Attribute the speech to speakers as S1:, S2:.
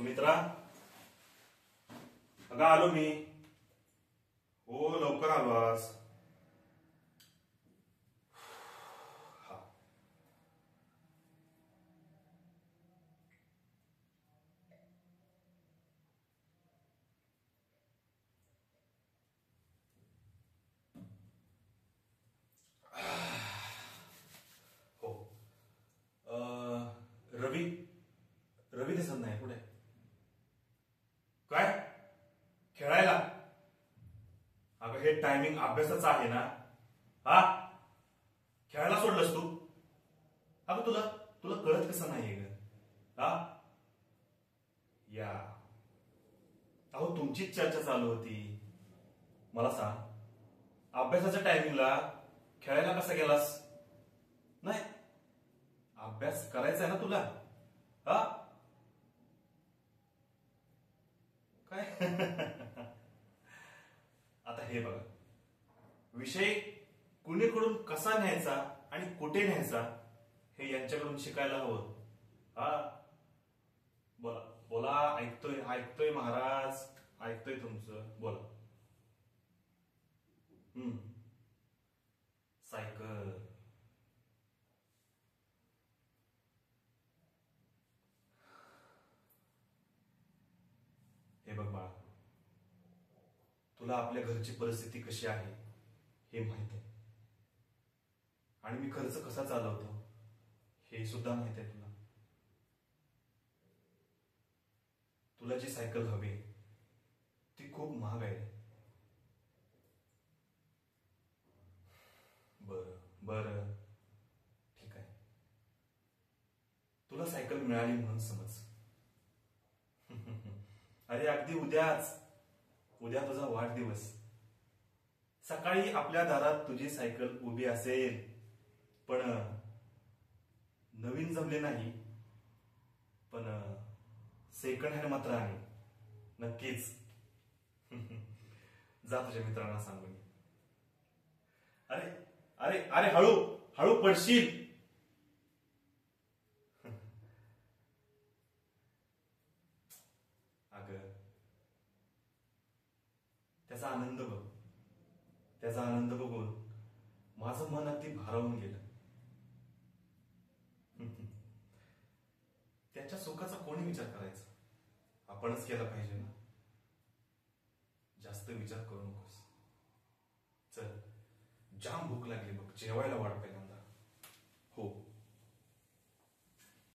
S1: सुमित्रा, अगं आलो मी. हो लवकर आलो आज. हो. रवी रवी दिसत नाही. कुठे? काय खेळायला? अगं हे टायमिंग अभ्यासाचं आहे ना. हा, खेळायला सोडलंस तू? अगं तुला तुला कळत कसं नाहीये ग? हा या, अहो तुमचीच चर्चा चालू होती. मला सांग, अभ्यासाच्या टायमिंगला खेळायला कसा गेलास? नाही, अभ्यास करायचा आहे ना तुला. हा काय? आता हे बघा, विषय कुणीकडून कसा न्यायचा आणि कुठे न्यायचा हे यांच्याकडून शिकायला हवं. हा बोला बोला, ऐकतोय ऐकतोय महाराज, ऐकतोय तुमचं, बोला. सायकल. हे बघ बाळा, तुला आपल्या घरची परिस्थिती कशी आहे हे माहित आहे, आणि मी खर्च कसा चालवतो हे सुद्धा माहित आहे तुला. तुला जी सायकल हवी ती खूप महाग आहे. बर बर, ठीक आहे, तुला सायकल मिळाली म्हणून समज. अरे अगदी उद्याच, उद्या तुझा वाढदिवस. सकाळी आपल्या दारात तुझी सायकल उभी असेल, पण नवीन जमले नाही, पण सेकंड हँड मात्र आहे नक्कीच. जा तुझ्या मित्रांना सांगून ये. अरे अरे अरे, हळू हळू पडशील. अग, त्याचा आनंद बघ, त्याचा आनंद बघून माझं मन अगदी भारावून गेलं. त्याच्या सुखाचा कोणी विचार करायचा? आपणच केला पाहिजे ना. जास्त विचार करू नकोस. चल, जाम भूक लागली बघ, जेवायला वाढ पाहिजे.